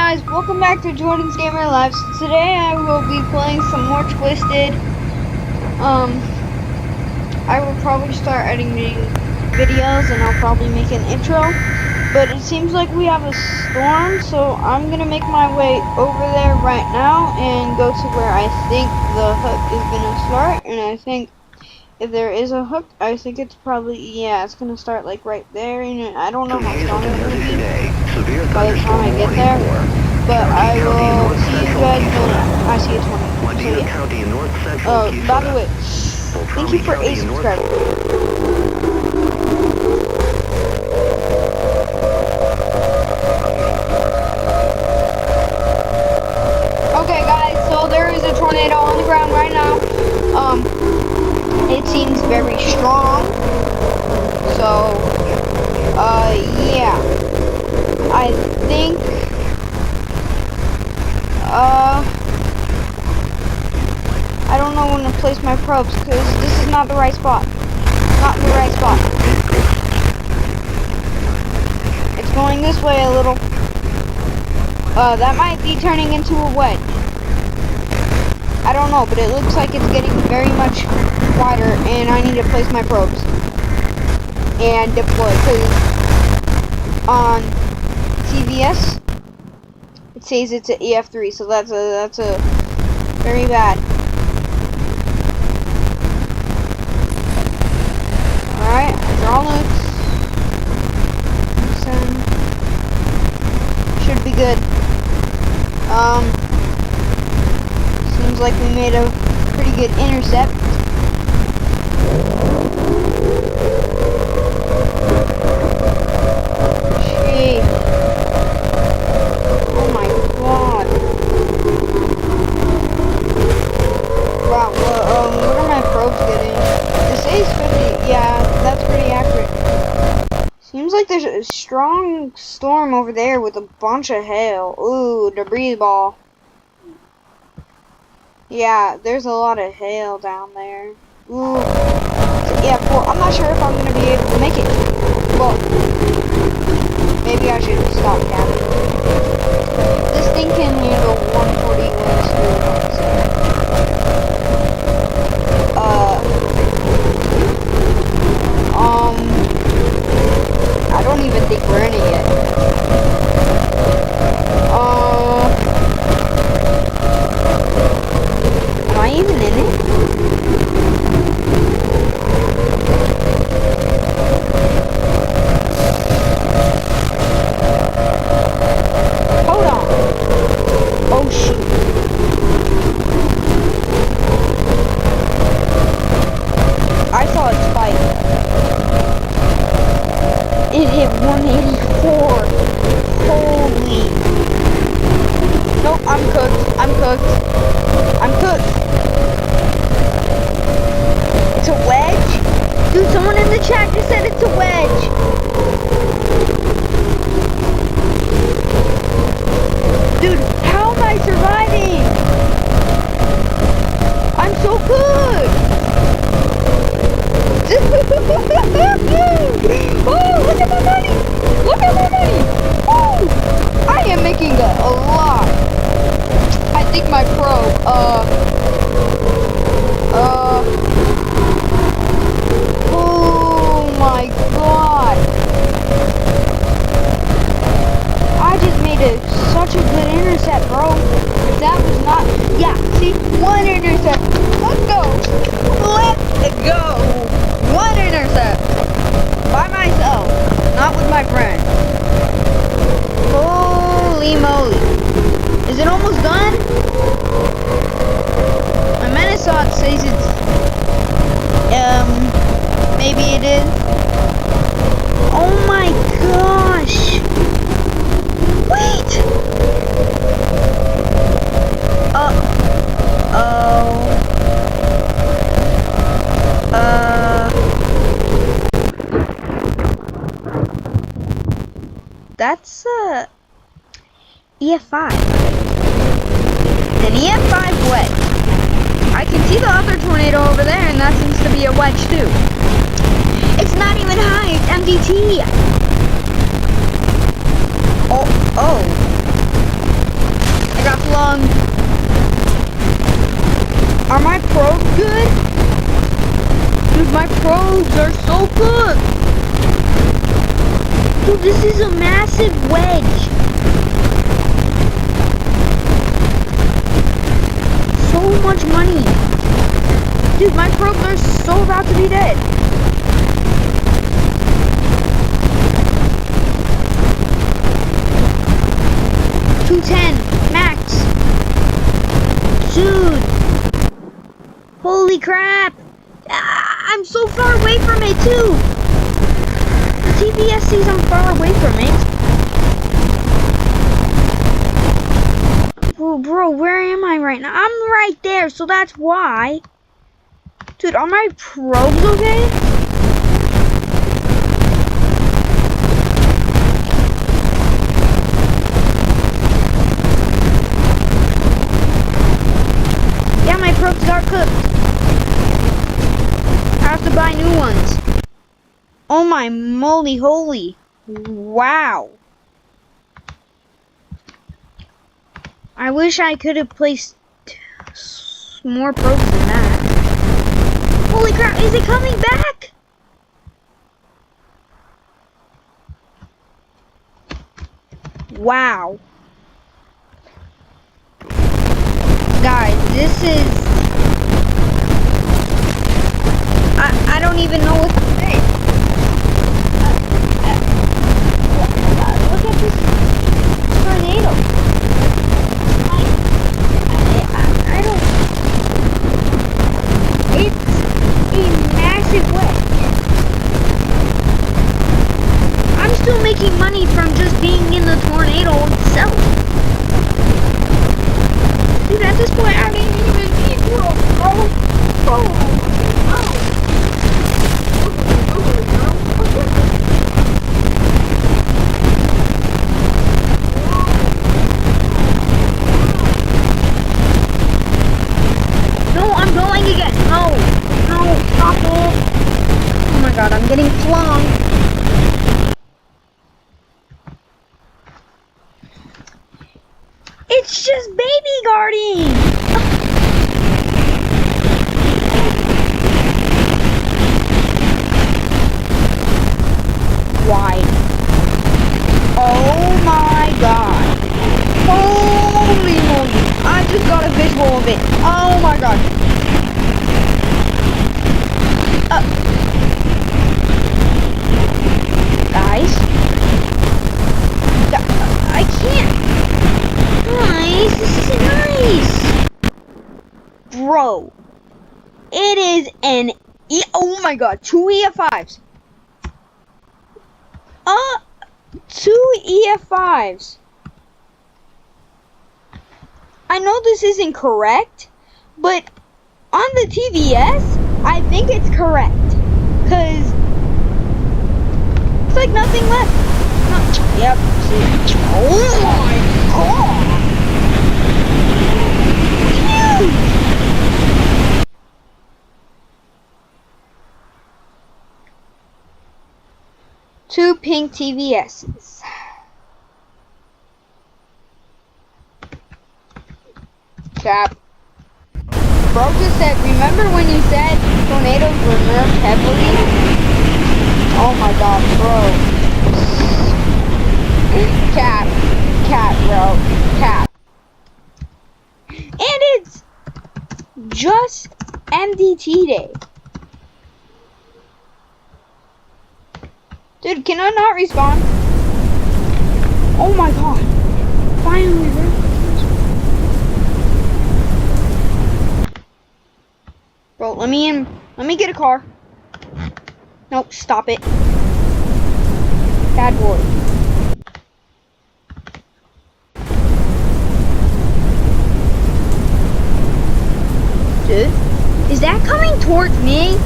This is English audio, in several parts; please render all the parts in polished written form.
guys, welcome back to Jordan's Gamer Live. So today I will be playing some more Twisted. I will probably start editing videos and I'll probably make an intro. But it seems like we have a storm, so I'm gonna make my way over there right now and go to where I think the hook is gonna start. And I think if there is a hook, I think it's probably, yeah, it's gonna start like right there. And I don't know how strong it's gonna be by the time I get there. But I will see you guys when I see a 20. So yeah. Oh, by the way, thank you for 8 subscribers. Okay guys, so there is a tornado on the ground right now. It seems very strong. So, yeah. I think I don't know when to place my probes because this is not the right spot. Not in the right spot. It's going this way a little. That might be turning into a wedge. I don't know, but it looks like it's getting very much wider and I need to place my probes and deploy because on TVS it says it's an EF3, so that's a very bad. Alright, hydraulics. Should be good. Seems like we made a pretty good intercept. Gee. Oh my god. Wow, what are my probes getting? This is 50. Yeah, that's pretty accurate. Seems like there's a strong storm over there with a bunch of hail. Ooh, debris ball. Yeah, there's a lot of hail down there. Ooh. Yeah, well, I'm not sure if I'm gonna be able to make it. Well, maybe I should stop capping. This thing can handle 140 winds through. I don't even think we're in it yet. Am I even in it? Hold on. Oh shoot. I saw it spike. It hit 184. Holy. Nope, I'm cooked. I'm cooked. I'm cooked. It's a wedge? Dude, someone in the chat just said it's a wedge. Dude, how am I surviving? I'm so good. Oh, look at my money! Look at my money! Oh, I am making a lot. I think my probe, oh my god. I just made such a good intercept, bro. If that was not, yeah, see, one intercept. Let's go. Let's go. One intercept. By myself, not with my friend. Holy moly. Is it almost done? My Menasoc says it's, maybe it is. Oh my gosh. Wait. That's EF5. An EF5 wedge. I can see the other tornado over there, and that seems to be a wedge too. It's not even high, it's MDT. Oh. got flung. Are my probes good? Dude, my probes are so good. Dude, this is a massive wedge. So much money. Dude, my probes are so about to be dead. $210 max. Dude. Holy crap. I'm so far away from it too. The TVS sees I'm far away from it. Bro, where am I right now? I'm right there, so that's why. Dude, are my probes okay? Yeah, my probes are cooked. I have to buy new ones. Oh my moly holy. Wow. I wish I could have placed more probes than that. Holy crap, is it coming back? Wow. Guys, this is... I don't even know what to say. Look at this tornado. I don't... It's a massive wedge. I'm still making money from just being in the tornado itself. Dude, at this point, I didn't even need to. No, I'm going again. No, stop it. Oh my god, I'm getting flung. It's just baby guarding. Why? Oh my god. Holy moly. I just got a visual of it. Oh my god. Guys? I can't. Nice. This is nice. Bro. It is an oh my god. 2 EF5s. 2 EF5s. I know this isn't correct, but on the TVS, I think it's correct. Cause it's like nothing left. No, yep. Oh my god. Huge. Two pink TVSs. Cap. Bro just said, remember when you said tornadoes were nerfed heavily? Oh my god, bro. Cap, bro. Cap. And it's just MDT day. Dude, can I not respawn? Oh my god. Finally, bro. Bro, let me in. Let me get a car. Nope, stop it. Bad boy. Dude, is that coming towards me?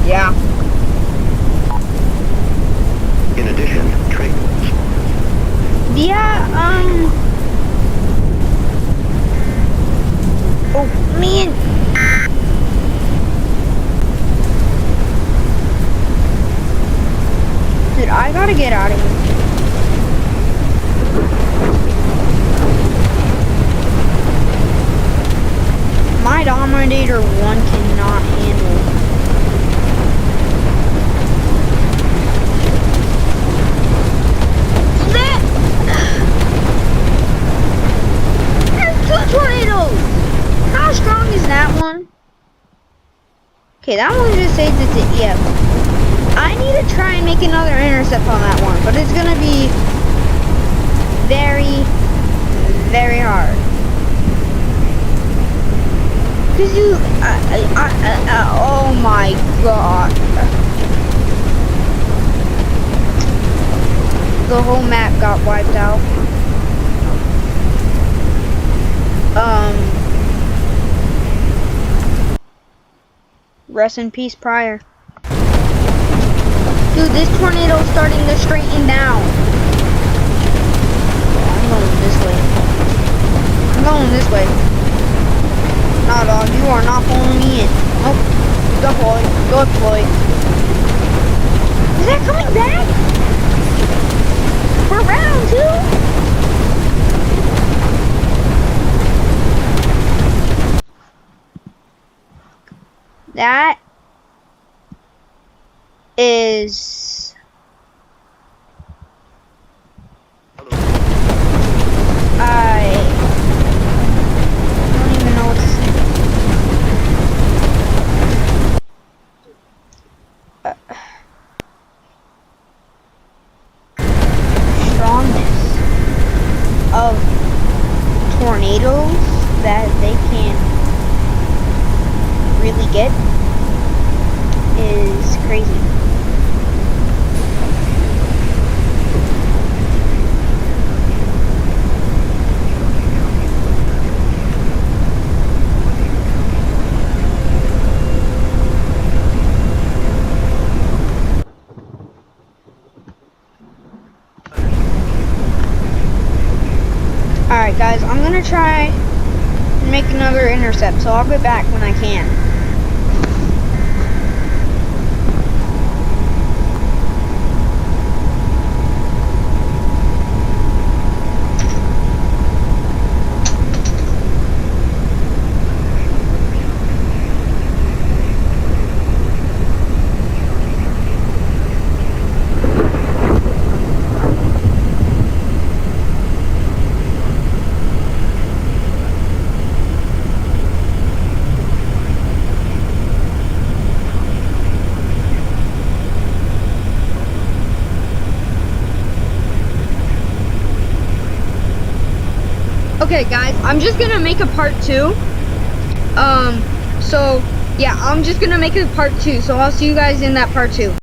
Yeah. In addition, trade wars. Yeah, oh, man. Dude, I gotta get out of here. Tornado 1 cannot handle. There's 2 tornadoes! How strong is that one? Okay, that one just says it's an EF. I need to try and make another intercept on that one, but it's gonna be very, very hard. Cause you, oh my god. The whole map got wiped out. Rest in peace, Pryor. Dude, this tornado's starting to straighten down. I'm going this way. I'm going this way. Nah, dog, you are not pulling me in. Nope. Deploy. Go deploy. Is that coming back? For round 2? That is I don't even know what to say. Strongness of tornadoes that they can really get is crazy. Alright guys, I'm gonna try and make another intercept, so I'll get back when I can. Okay guys, I'm just gonna make a part 2. So yeah, I'm just gonna make a part 2, so I'll see you guys in that part 2.